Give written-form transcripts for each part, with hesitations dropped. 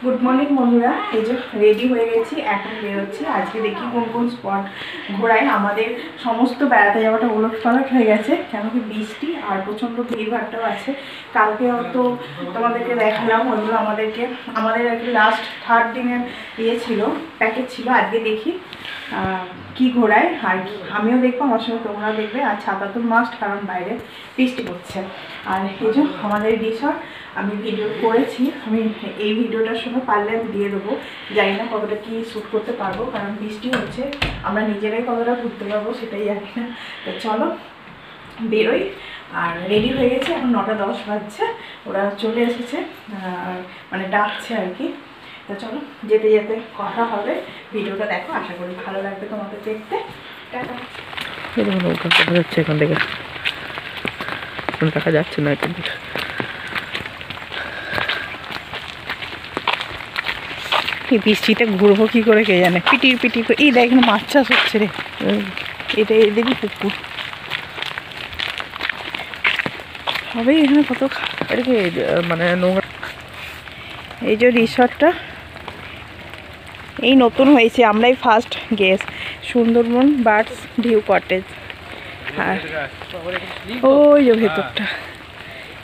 Good morning বন্ধুরা, এই যে রেডি হয়ে গেছি, এখন বেরোচ্ছি। আজকে দেখি কোন কোন স্পট ঘোরায়। আমাদের সমস্ত বেড়াতে যাওয়াটা উলটপালট হয়ে গেছে, কেন কি বৃষ্টি আর প্রচণ্ড ভিড়ভাড়টাও আছে। কালকে তো তোমাদেরকে দেখালাম, ওইগুলো আমাদের আর কি লাস্ট থার্ড দিনের ছিল, প্যাকেজ ছিল। আজকে দেখি কি ঘোরায়, আর আমিও দেখবো, আমার সঙ্গে তোমরাও দেখবে। আর ছাতা তো মাস্ট, কারণ বাইরে বৃষ্টি হচ্ছে। আর এই যে আমাদের রিসর্ট আমি ভিডিও করেছি, আমি এই ভিডিওটার সঙ্গে পারলে আমি দিয়ে দেবো। জানি না কতটা কি শ্যুট করতে পারবো, কারণ বৃষ্টি হচ্ছে, আমরা নিজেরাই কতটা ঘুরতে পারবো সেটাই জানি না। তো চলো বেরোই। আর রেডি হয়ে গেছে, এখন 9:10 বাজছে, ওরা চলে এসেছে, মানে ডাকছে আর কি। তো চলো যেতে যেতে কথা হবে। ভিডিওটা দেখো, আশা করি ভালো লাগবে তোমাদের দেখতে। টাটা। দেখা যাচ্ছে এখান থেকে, দেখা যাচ্ছে না এখান থেকে। এই বৃষ্টিতে ঘুরবো কি করে কে জানে, পিটির পিটি করে। এই দেখ মাছ চাষ হচ্ছে রে, এটা এদেরই পুকুর হবে। এখানে কত আর কি মানে নোংরা। এই যে রিসর্টটা এই নতুন হয়েছে, আমরাই first guest. Sundarban birds view cottage. আর ওই যে ভেতরটা,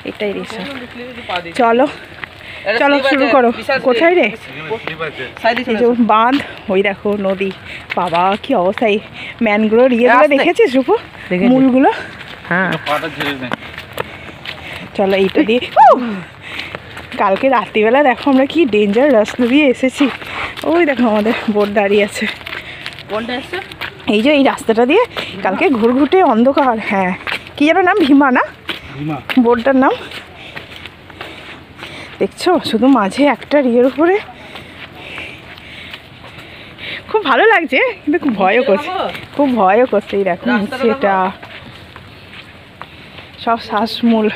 এটাই রিসর্ট। চলো চলো শুরু করো। কোথায় রে? এই যে বাঁধ, ওই দেখো নদী। বাবা কি অবস্থা! এই ম্যানগ্রোভ ইয়েগুলো দেখেছিস রূপু, মূলগুলো? হ্যাঁ চলো এইটা দিয়ে। কালকে রাত্রিবেলা দেখো আমরা কি ডেঞ্জার রাস্তা দিয়ে এসেছি। ওই দেখো আমাদের বোট দাঁড়িয়ে আছে। এই যে এই রাস্তাটা দিয়ে কালকে ঘুরঘুটে অন্ধকার। হ্যাঁ, কি যেন নাম, ভীমা না বোটটার নাম? দেখছো, শুধু মাঝে একটা ইয়ের উপরে। খুব ভালো লাগছে, কিন্তু খুব ভয়ও করছে, খুব ভয়ও করছে। এই দেখো সেটা সব শ্বাসমূল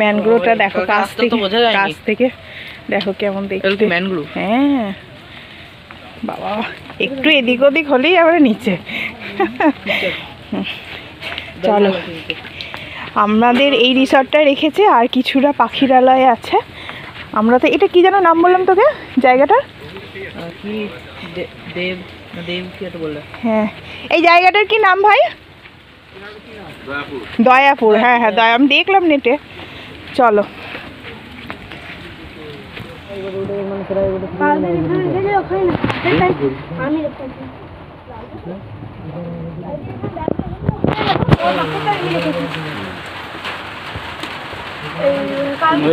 ম্যানগ্রোভটা দেখো কাছ থেকে দেখো কেমন দেখতে ম্যানগ্রোভ। হ্যাঁ বাবা, একটু এদিক ওদিক হলেই আবার নিচে। চলো, আমাদের এই রিসর্টটা রেখেছে, আর কিছুটা পাখিরালয় আছে। আমরা তো এটা কি যেন নাম বললাম তোকে জায়গাটার? হ্যাঁ, এই জায়গাটার কি নাম ভাই? দয়াপুর। হ্যাঁ হ্যাঁ, আমি দেখলাম নেটে। চলো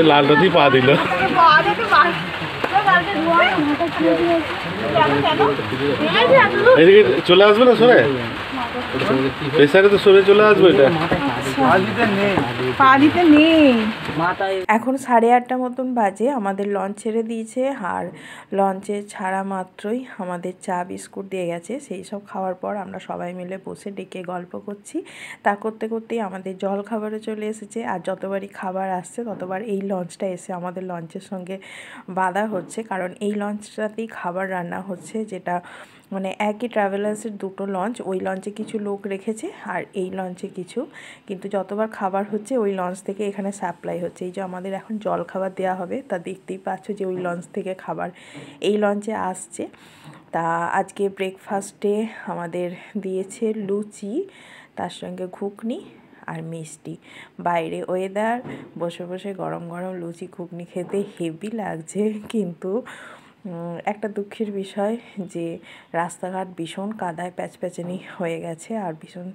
লালটাতেই পা দিল। এদিকে চলে আসবে না সরে, প্রেসারে তো সরে চলে আসবে। এটা পা দিতে নেই। এখন 8:30 মতন বাজে, আমাদের লঞ্চ ছেড়ে দিয়েছে। আর লঞ্চে ছাড়া মাত্রই আমাদের চা বিস্কুট দিয়ে গেছে। সেই সব খাওয়ার পর আমরা সবাই মিলে বসে ডেকে গল্প করছি। তা করতে করতেই আমাদের জল খাবারও চলে এসেছে। আর যতবারই খাবার আসছে ততবার এই লঞ্চটা এসে আমাদের লঞ্চের সঙ্গে বাধা হচ্ছে, কারণ এই লঞ্চটাতেই খাবার রান্না হচ্ছে, যেটা মানে একই ট্রাভেলার্সের দুটো লঞ্চ। ওই লঞ্চে কিছু লোক রেখেছে আর এই লঞ্চে কিছু, কিন্তু যতবার খাবার হচ্ছে ওই লঞ্চ থেকে এখানে সাপ্লাই হচ্ছে। এই যে আমাদের এখন জল খাবার দেওয়া হবে, তা দেখতেই পাচ্ছ যে ওই লঞ্চ থেকে খাবার এই লঞ্চে আসছে। তা আজকে ব্রেকফাস্টে আমাদের দিয়েছে লুচি, তার সঙ্গে ঘুগনি আর মিষ্টি। বাইরে ওয়েদার, বসে বসে গরম গরম লুচি ঘুগনি খেতে হেভি লাগছে, কিন্তু একটা দুঃখের বিষয় যে রাস্তাঘাট ভীষণ কাদায় প্যাচপ্যাচানি হয়ে গেছে, আর ভীষণ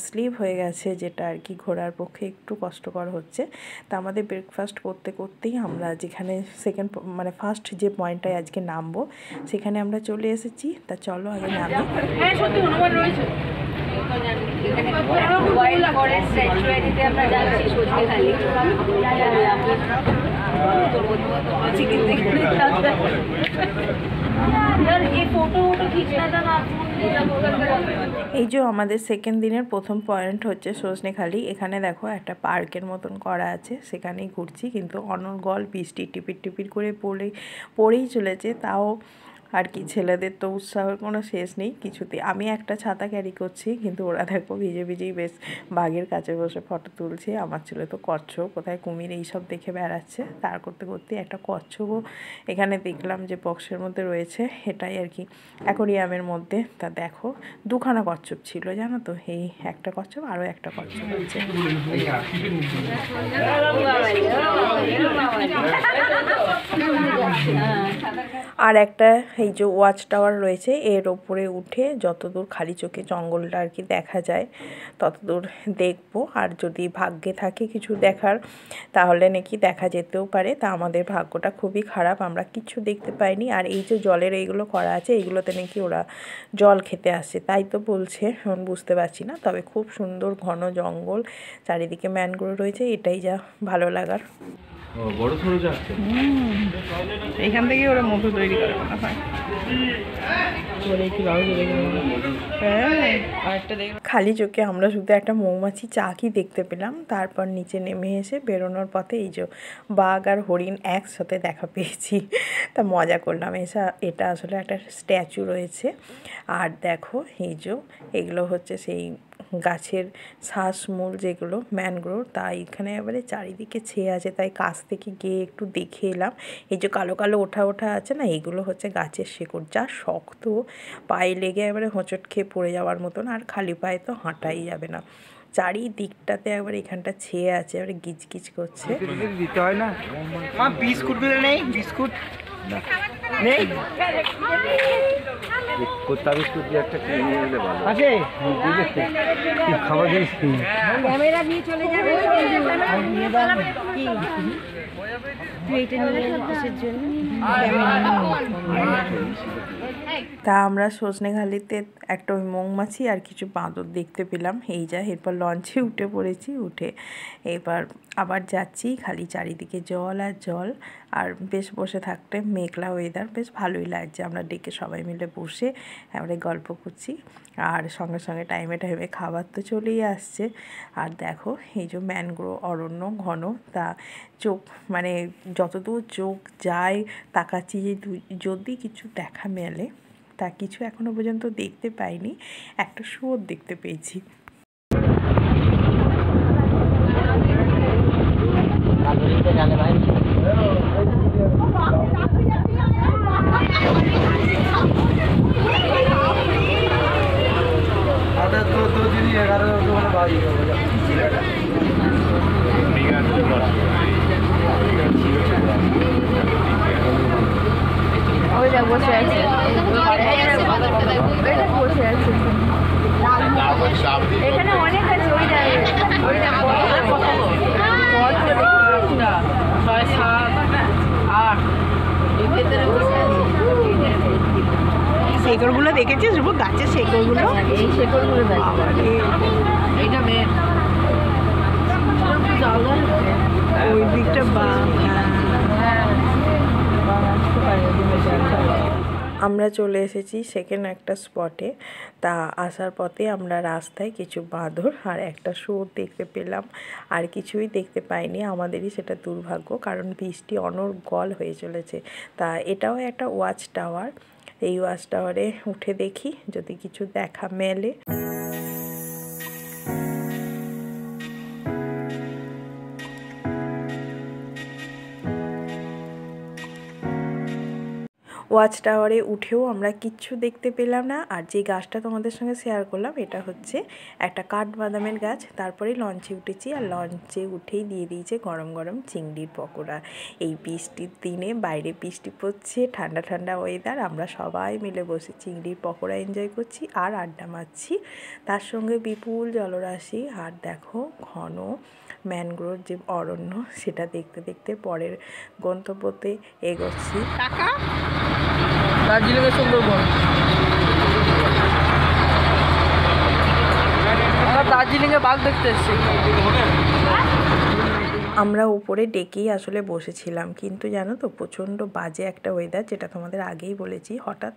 স্লিপ হয়ে গেছে, যেটা আর কি ঘোরার পক্ষে একটু কষ্টকর হচ্ছে। তা আমাদের ব্রেকফাস্ট করতে করতেই আমরা যেখানে ফার্স্ট যে পয়েন্টটায় আজকে নামবো সেখানে আমরা চলে এসেছি। তা চলো আগে নামি। এই যে আমাদের সেকেন্ড দিনের প্রথম পয়েন্ট হচ্ছে সজনেখালি। এখানে দেখো একটা পার্কের মতন করা আছে, সেখানেই ঘুরছি, কিন্তু অনর্গল বৃষ্টি টিপির টিপির করে পড়েই চলেছে। তাও আর কি ছেলেদের তো উৎসাহের কোনো শেষ নেই কিছুতে। আমি একটা ছাতা ক্যারি করছি, কিন্তু ওরা দেখো ভিজে ভিজেই বেশ বাঘের কাছে বসে ফটো তুলছে। আমার ছেলে তো কচ্ছপ কোথায় কুমির এইসব দেখে বেড়াচ্ছে। তার করতে করতে একটা কচ্ছপও এখানে দেখলাম যে বক্সের মধ্যে রয়েছে, এটাই আর কি অ্যাকোরিয়ামের মধ্যে। তা দেখো দুখানা কচ্ছপ ছিল জানো তো, এই একটা কচ্ছপ আরও একটা কচ্ছপ আছে। আর একটা এই যে ওয়াচ টাওয়ার রয়েছে, এর ওপরে উঠে যতদূর খালি চোখে জঙ্গলটা আর কি দেখা যায় ততদূর দেখবো। আর যদি ভাগ্যে থাকে কিছু দেখার তাহলে নাকি দেখা যেতেও পারে। তা আমাদের ভাগ্যটা খুবই খারাপ, আমরা কিছু দেখতে পাইনি। আর এই যে জলের এইগুলো করা আছে, এইগুলোতে নাকি ওরা জল খেতে আসছে তাই তো বলছে, বুঝতে পারছি না। তবে খুব সুন্দর ঘন জঙ্গল, চারিদিকে ম্যানগ্রোভ রয়েছে, এটাই যা ভালো লাগার। বড় সরো যাচ্ছে, এখান থেকে ওরা মধু তৈরি করে মনে হয়। খালি চোখে আমরা শুধু একটা মৌমাছি চাকি দেখতে পেলাম। তারপর নিচে নেমে এসে বেরোনোর পথে এই যে বাঘ আর হরিণ একসাথে দেখা পেয়েছি, তা মজা করলাম। এটা আসলে একটা স্ট্যাচু রয়েছে। আর দেখো এই যে এগুলো হচ্ছে সেই গাছের শ্বাসমূল যেগুলো ম্যানগ্রোভ, তাই এখানে এবারে চারিদিকে ছেয়ে আছে, তাই কাছ থেকে গিয়ে একটু দেখে এলাম। এই যে কালো কালো ওঠা ওঠা আছে না, এগুলো হচ্ছে গাছের শেকড়, যা শক্ত, পায়ে লেগে এবারে হোঁচট খেয়ে পড়ে যাওয়ার মতন। আর খালি পায়ে তো হাঁটাই যাবে না, চারিদিকটাতে একবার এখানটা ছেয়ে আছে, এবারে গিজ গিজ করছে। দিতে হয় না মা, বিস্কুট গুলো নেই, বিস্কুট নেই, কোথা বিস্কুট দিয়ে একটা কিনে নিয়ে এলে ভালো আছে। খাবার জিনিস ক্যামেরা নিয়ে চলে যাবে তা আমরা সজনেখালিতে একটা ওই মৌমাছি আর কিছু বাঁদর দেখতে পেলাম। এই যা, এরপর লঞ্চে উঠে পড়েছি, উঠে এবার আবার যাচ্ছি। খালি চারিদিকে জল আর জল, আর বেশ বসে থাকতে মেঘলা ওয়েদার, বেশ ভালোই লাগছে। আমরা ডেকে সবাই মিলে বসে আমরা গল্প করছি, আর সঙ্গে সঙ্গে টাইমে টাইমে খাবার তো চলেই আসছে। আর দেখো এই যে ম্যানগ্রোভ অরণ্য ঘন, তা চোখ মানে যতদূর চোখ যায় তাকাচ্ছি যে যদি কিছু দেখা মেলে, তা কিছু এখনো পর্যন্ত দেখতে পাইনি। একটা শুয়োর দেখতে পেয়েছি। বসে আছে, এখানে অনেক আছে। শেকড়গুলো দেখেছিস? গাছের শেকড়গুলো, এই শেকড়গুলো এইটা মেন ওই দিকটা আমরা চলে এসেছি সেকেন্ড একটা স্পটে। তা আসার পথে আমরা রাস্তায় কিছু বাঁদর আর একটা শুয়োর দেখতে পেলাম, আর কিছুই দেখতে পাইনি। আমাদেরই সেটা দুর্ভাগ্য, কারণ বৃষ্টি অনর্গল হয়ে চলেছে। তা এটাও একটা ওয়াচ টাওয়ার, এই ওয়াচ টাওয়ারে উঠে দেখি যদি কিছু দেখা মেলে। ওয়াচ টাওয়ারে উঠেও আমরা কিচ্ছু দেখতে পেলাম না। আর যে গাছটা তোমাদের সঙ্গে শেয়ার করলাম, এটা হচ্ছে একটা কাঠবাদামের গাছ। তারপরে লঞ্চে উঠেছি, আর লঞ্চে উঠেই দিয়ে দিয়েছে গরম গরম চিংড়ির পকোড়া। এই বৃষ্টির দিনে বাইরে বৃষ্টি পড়ছে, ঠান্ডা ঠান্ডা ওয়েদার, আমরা সবাই মিলে বসে চিংড়ির পকোড়া এনজয় করছি আর আড্ডা মারছি। তার সঙ্গে বিপুল জলরাশি, আর দেখো ঘন ম্যানগ্রোভ যে অরণ্য, সেটা দেখতে দেখতে পরের গন্তব্যতে এগোচ্ছি। দার্জিলিংয়ের সুন্দরবন, দার্জিলিংয়ে বাঘ দেখতে এসেছি। আমরা উপরে ডেকেই আসলে বসেছিলাম, কিন্তু জানো তো প্রচণ্ড বাজে একটা ওয়েদার, যেটা তোমাদের আগেই বলেছি। হঠাৎ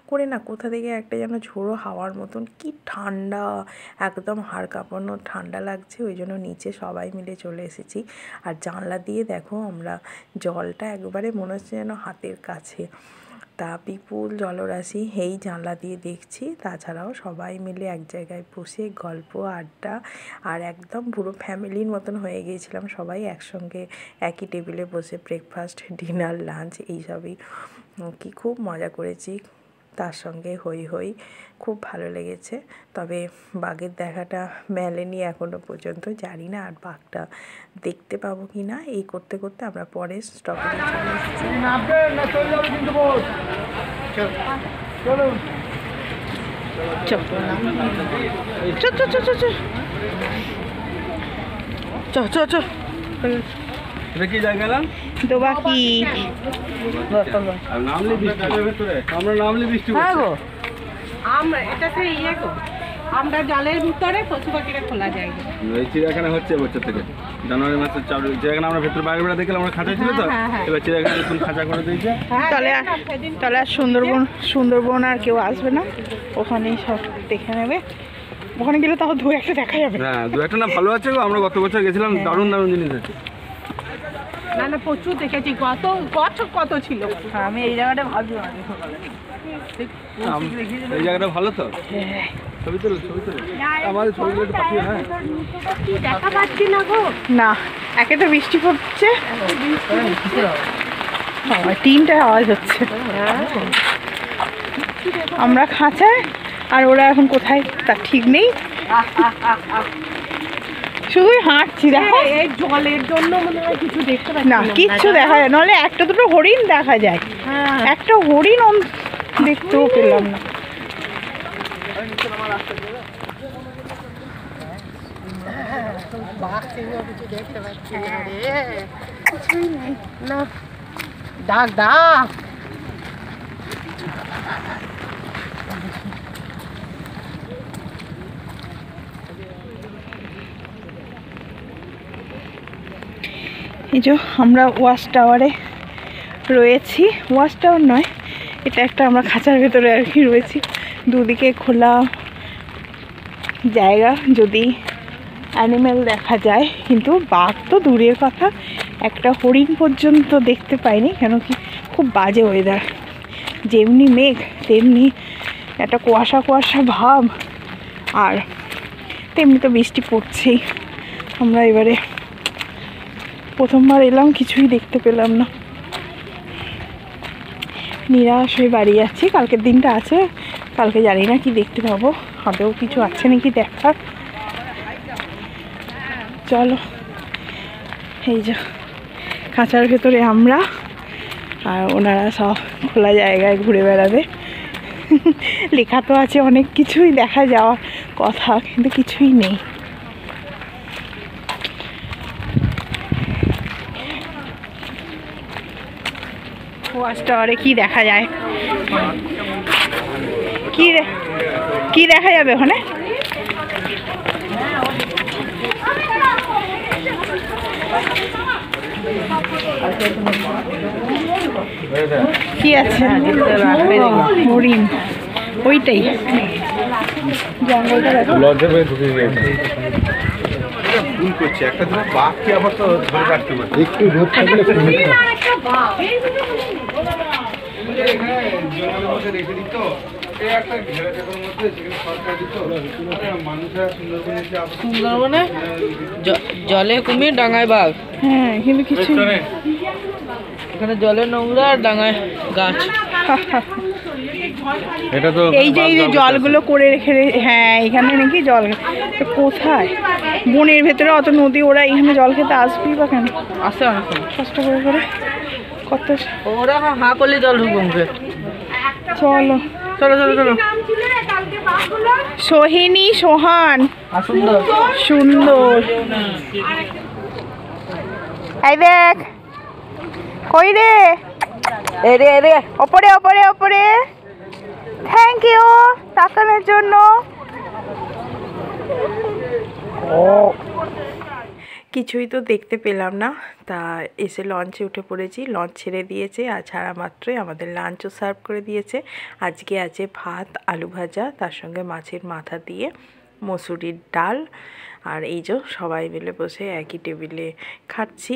করে না কোথা থেকে একটা যেন ঝোড়ো হাওয়ার মতন, কি ঠান্ডা, একদম হাড় কাঁপানো ঠান্ডা লাগছে। ওই জন্য নিচে সবাই মিলে চলে এসেছি। আর জানলা দিয়ে দেখো আমরা জলটা একবারে মনে হচ্ছে যেন হাতের কাছে। তা বিপুল জলরাশি এই জানলা দিয়ে দেখছি, তাছাড়াও সবাই মিলে এক জায়গায় বসে গল্প আড্ডা, আর একদম পুরো ফ্যামিলির মতন হয়ে গিয়েছিলাম সবাই একসঙ্গে একই টেবিলে বসে ব্রেকফাস্ট, ডিনার, লাঞ্চ এইসবই কি খুব মজা করেছি। তার সঙ্গে হই হই খুব ভালো লেগেছে। তবে বাঘের দেখাটা মেলেনি এখনও পর্যন্ত, জানি না আর বাঘটা দেখতে পাবো কি না। এই করতে করতে আমরা পরে স্টপেজে চলে এসেছি। এটা কি জায়গা না? দোবাকি। নামলে বৃষ্টি হবে ভেতরে, আমরা নামলে বৃষ্টি হ্যাঁ হচ্ছে। গো, আমরা এটা তো ইয়ে গো, আমরা জলের ভিতরে পশু পাখিরা খোলা জায়গা। এই চিড়িয়াখানা হচ্ছে বছর থেকে জানুয়ারি মাসের চিড়িয়াখানা আমরা ভেতরে বাইরে বেড়া দেখলাম, আমরা খাঁচা ছিল তো, এবার চিড়িয়াখানা নতুন খাঁচা করে দিয়েছে। তাহলে আর সুন্দরবন আর কেউ আসবে না, ওখানেই সব দেখে নেবে। ওখানে গেলে তাও দু একটা দেখা যাবে। হ্যাঁ, দু একটা না ভালো আছে গো, আমরা গত বছর গেছিলাম, দারুণ দারুণ জিনিস আছে। না না, প্রচুর দেখেছি। কত ছিল। আমি এই জায়গাটা ভাবছি এই জায়গাটা ভালো তো, ছবি তোলো আমাদের ছবিগুলো একটু পাঠিয়ে। হ্যাঁ, দেখা পাচ্ছি না গো। না, একে তো বৃষ্টি পড়ছে, তিনটা আওয়াজ হচ্ছে। আমরা খাঁচায় আর ওরা এখন কোথায় তার ঠিক নেই, শুধুই হাঁটছি। দেখো এই জলের জন্য মনে হয় কিছু দেখতে পাচ্ছি না, কিচ্ছু দেখা যায়, নাহলে একটা দুটো হরিণ দেখা যায়, একটা হরিণ দেখতেও পেলাম না। ডাক ডাক। এই যে আমরা ওয়াচ টাওয়ারে রয়েছি, ওয়াচ টাওয়ার নয় এটা একটা, আমরা খাঁচার ভেতরে আর কি রয়েছি। দুদিকে খোলা জায়গা, যদি অ্যানিমেল দেখা যায়, কিন্তু বাঘ তো দূরের কথা, একটা হরিণ পর্যন্ত দেখতে পাইনি। কেন কি খুব বাজে ওয়েদার, যেমনি মেঘ তেমনি একটা কুয়াশা কুয়াশা ভাব, আর তেমনি তো বৃষ্টি পড়ছেই। আমরা এবারে প্রথমবার এলাম, কিছুই দেখতে পেলাম না, নিরাশ হয়ে বাড়ি যাচ্ছি। কালকের দিনটা আছে, কালকে জানি না কি দেখতে পাবো, আদৌ কিছু আছে নাকি দেখার। চলো, এই যে খাঁচার ভেতরে আমরা, আর ওনারা সব খোলা জায়গায় ঘুরে বেড়াবে। লেখা তো আছে অনেক কিছুই দেখা যাওয়ার কথা, কিন্তু কিছুই নেই। ওয়াচ টাওয়ারে কি দেখা যায়, কি দেখা যাবে ওখানে? কি আছে? হরিণ, ওইটাই জঙ্গলটা দেখো। লজ্জা পেয়ে ঢুকে গেছে। ভুল করছে, একটা দিন বাঘকে আবার তো ধরে রাখতে পারে। একটু রোদ থাকলে রেখে দিত, একটা ঘেরা জায়গার মধ্যে সেখানে সরকার দিত, মানুষরা সুন্দরবনে জলে কুমির, ডাঙায় বাঘ। হ্যাঁ, কিন্তু কিছু এখানে জলে নোংরা আর ডাঙায় গাছ। এটা তো এই যে জলগুলো করে রেখে, হ্যাঁ এখানে নাকি জল, কোথায় বনের ভেতরে অত নদী, ওরা এখানে জল খেতে আসবেই বা কেন? আসে অনেক কষ্ট করে করে কত। ওরা হাঁ করলে জল ঢুকবে মুখে। চলো চলো চলো চলো। সোহিনী, সোহান, সুন্দর সুন্দর। এই দেখ, কই রে? ওপরে ওপরে ওপরে। থ্যাংক ইউ তাকানোর জন্য। কিছুই তো দেখতে পেলাম না, তা এসে লঞ্চে উঠে পড়েছি। লঞ্চ ছেড়ে দিয়েছে, আর ছাড়া মাত্রই আমাদের লাঞ্চও সার্ভ করে দিয়েছে। আজকে আছে ভাত, আলু ভাজা, তার সঙ্গে মাছের মাথা দিয়ে মসুরির ডাল, আর এই যে সবাই মিলে বসে একই টেবিলে খাচ্ছি।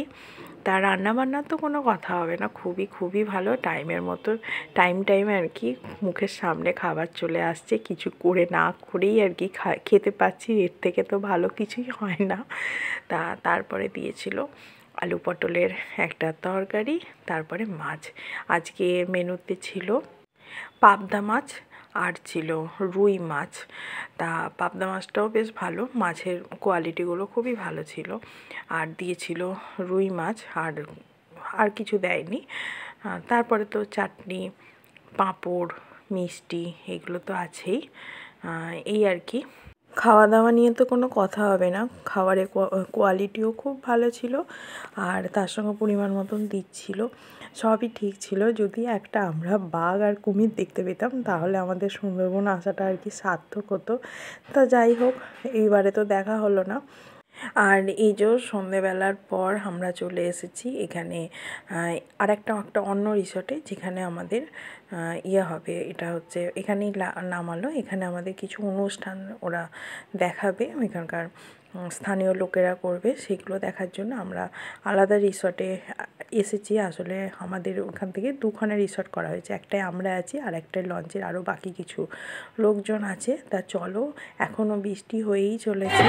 তার রান্নাবান্নার তো কোনো কথা হবে না, খুবই খুবই ভালো। টাইমের মতো টাইমে আর কি মুখের সামনে খাবার চলে আসছে, কিছু করে না করেই আর কি খেতে পাচ্ছি। এর থেকে তো ভালো কিছুই হয় না। তারপরে দিয়েছিল আলু পটলের একটা তরকারি, তারপরে মাছ। আজকে মেনুতে ছিল পাবদা মাছ আর ছিল রুই মাছ। তা পাবদা মাছটাও বেশ ভালো, মাছের কোয়ালিটিগুলো খুবই ভালো ছিল। আর দিয়েছিল রুই মাছ, আর কিছু দেয়নি। তারপরে তো চাটনি, পাঁপড়, মিষ্টি এগুলো তো আছেই। এই আর কি, খাওয়া দাওয়া নিয়ে তো কোনো কথা হবে না। খাবারের কোয়ালিটিও খুব ভালো ছিল, আর তার সঙ্গে পরিমাণ মতন দিচ্ছিল, সবই ঠিক ছিল। যদি একটা আমরা বাঘ আর কুমির দেখতে পেতাম তাহলে আমাদের সুন্দরবন আসাটা আর কি সার্থক হতো। তা যাই হোক, এইবারে তো দেখা হলো না। আর এই যে সন্ধেবেলার পর আমরা চলে এসেছি এখানে একটা অন্য রিসর্টে, যেখানে আমাদের হবে, এটা হচ্ছে এখানেই নামালো। এখানে আমাদের কিছু অনুষ্ঠান ওরা দেখাবে, এখানকার স্থানীয় লোকেরা করবে, সেগুলো দেখার জন্য আমরা আলাদা রিসর্টে এসেছি। আসলে আমাদের ওখান থেকে দুখানে রিসর্ট করা হয়েছে, একটাই আমরা আছি আর একটাই লঞ্চের আরও বাকি কিছু লোকজন আছে। তা চলো, এখনও বৃষ্টি হয়েই চলেছে।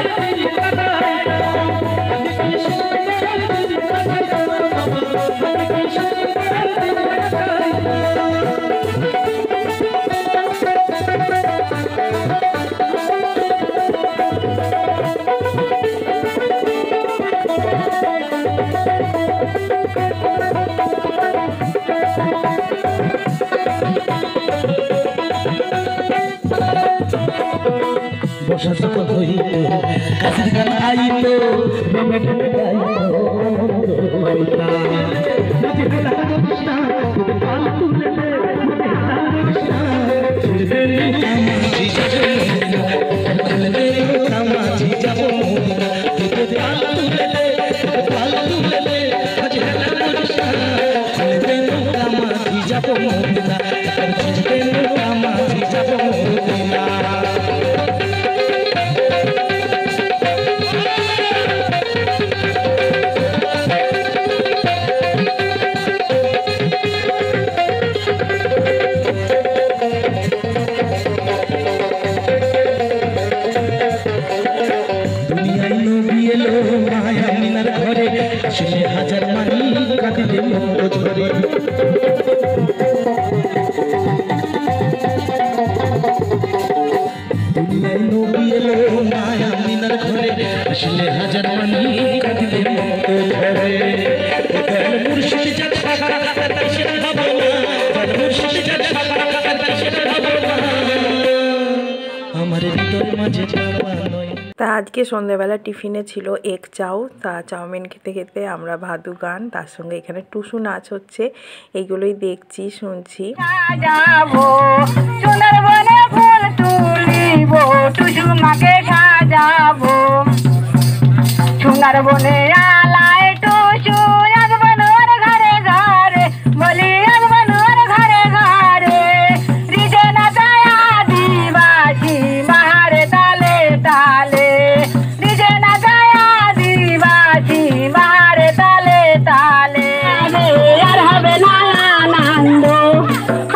বর্ষা যখন হইত কাছের গান আইত রঙে ঢেলে হাজার মানি কাঁদিতে ঝরে দুনিয়ায় নবী এলো মায়া মিনার ঘরে আসলে হাজার মানি কাঁদিতে ঝরে মুর্শিদ যা থাকা তাই সেটা ভাবো না, মুর্শিদ যা থাকা তাই সেটা ভাবো না, আমার হৃদয়ের মাঝে যাওয়া নয়। তা আজকে সন্ধ্যেবেলা টিফিনে ছিল এগ চাউ। তা চাউমিন খেতে খেতে আমরা ভাদু গান, তার সঙ্গে এখানে টুসু নাচ হচ্ছে, এইগুলোই দেখছি, শুনছি। সাজাবো সুন্দরবনে ফুল তুলিব, টুসু মাকে সাজাবো সুন্দরবনে আলায় টুসু আসবেন ওর ঘরে ঘরে, বলি আসবেন ওর ঘরে ঘরে, রিজে না যায় আদিবাসী মারে তালে তালে, রিজে না যায় আদিবাসী মারে তালে তালে, আর হবে না আনন্দ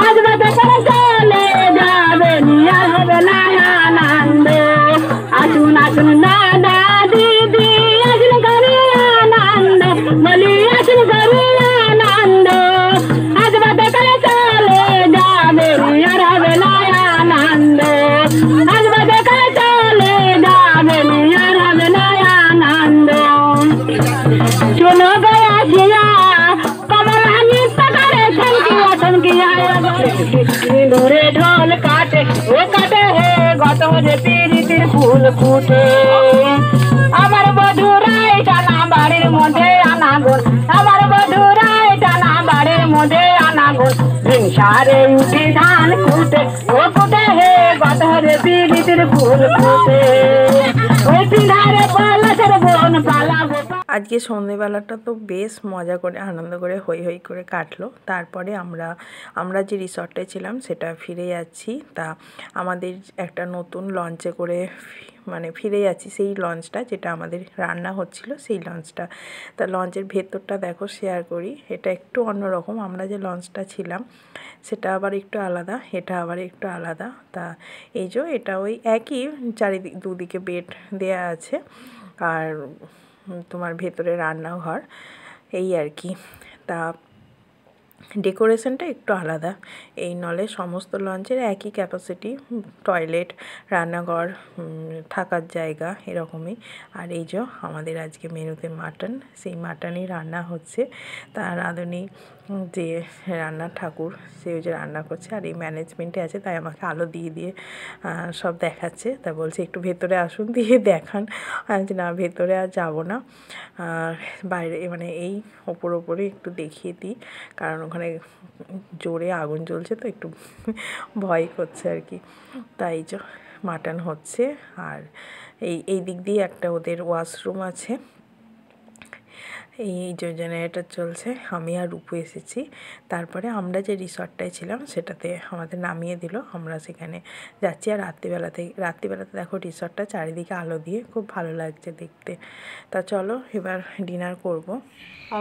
আসবে তো করে চলে যাবে, আর হবে না আনন্দ, আসুন আসুন দাদা দিদি আসুন করে আনন্দ, বলি আসুন করে আনন্দ আসবে তো করে চলে যাবে, আর হবে না আনন্দ আসবে তো করে চলে যাবে, আর হবে না আনন্দ। শোনো গয়া গিয়া কমলা নৃত্য করে থমকিয়া দূরে ঢোল কাটে ও কাটে হে গত যে পিরিতির ফুল ফুটে, আমার বধুরাই টানা বাড়ির মধ্যে আনাগোল, আমার বধুরাই টানা বাড়ির মধ্যে আনাগোল, হিংসারে উঠি ধান কুটে ও কুটে হে গত যে পিরিতির ফুল ফুটে, ওই পিঁধারে পলাশের বন পালাবো। আজকে সন্ধেবেলাটা তো বেশ মজা করে আনন্দ করে হই হই করে কাটলো। তারপরে আমরা যে রিসর্টে ছিলাম সেটা ফিরে যাচ্ছি। তা আমাদের একটা নতুন লঞ্চে করে মানে ফিরে যাচ্ছি সেই লঞ্চটা, যেটা আমাদের রান্না হচ্ছিল সেই লঞ্চটা। তা লঞ্চের ভেতরটা দেখো, শেয়ার করি। এটা একটু অন্যরকম, আমরা যে লঞ্চটা ছিলাম সেটা আবার একটু আলাদা, এটা আবার একটু আলাদা। তা এই যে এটা ওই একই, চারিদিক দুদিকে বেড দেয়া আছে, আর তোমার ভেতরে রান্নাঘর, এই আর কি। তা ডেকোরেশনটা একটু আলাদা। এই নলে সমস্ত লঞ্চের একই ক্যাপাসিটি, টয়লেট, রান্নাঘর, থাকার জায়গা এরকমই। আর এই যে আমাদের আজকে মেনুতে মাটন, সেই মাটনই রান্না হচ্ছে। তার রাঁধুনি যে রান্নার ঠাকুর, সে ওই যে রান্না করছে, আর এই ম্যানেজমেন্টে আছে, তাই আমাকে আলো দিয়ে দিয়ে সব দেখাচ্ছে। তা বলছে একটু ভেতরে আসুন, দিয়ে দেখান। যে না, ভেতরে আর যাবো না, বাইরে মানে এই ওপরে একটু দেখিয়ে দিই, কারণ ওখানে জোরে আগুন জ্বলছে তো একটু ভয় করছে আর কি। তাই যে মাটন হচ্ছে, আর এই দিক দিয়ে একটা ওদের ওয়াশরুম আছে। এই যে জেনারেটর চলছে, আমি আর রূপু এসেছি। তারপরে আমরা যে রিসর্টটায় ছিলাম সেটাতে আমাদের নামিয়ে দিল, আমরা সেখানে যাচ্ছি। আর রাত্রিবেলাতে দেখো রিসর্টটা চারিদিকে আলো দিয়ে খুব ভালো লাগছে দেখতে। তা চলো এবার ডিনার করব।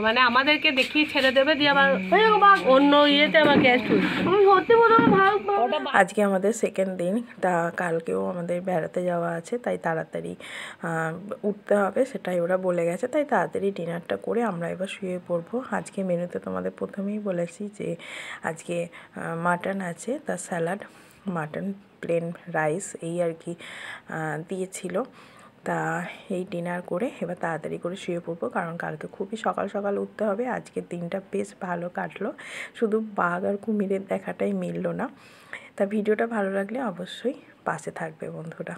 মানে আমাদেরকে দেখিয়ে ছেড়ে দেবে, দিয়ে আবার অন্য ইয়েতে আবার গ্যাস আজকে আমাদের সেকেন্ড দিন, তা কালকেও আমাদের বেড়াতে যাওয়া আছে, তাই তাড়াতাড়ি উঠতে হবে, সেটাই ওরা বলে গেছে। তাই তাড়াতাড়ি ডিনারটা করে আমরা এবার শুয়ে পড়বো। আজকে মেনুতে তোমাদের প্রথমেই বলেছি যে আজকে মাটন আছে, তার স্যালাড, মাটন, প্লেন রাইস, এই আর কি দিয়েছিল। তা এই ডিনার করে এবার তাড়াতাড়ি করে শুয়ে পড়বো, কারণ কালকে খুবই সকাল সকাল উঠতে হবে। আজকের দিনটা বেশ ভালো কাটলো, শুধু বাঘ আর কুমিরের দেখাটাই মিলল না। তা ভিডিওটা ভালো লাগলে অবশ্যই পাশে থাকবে বন্ধুরা।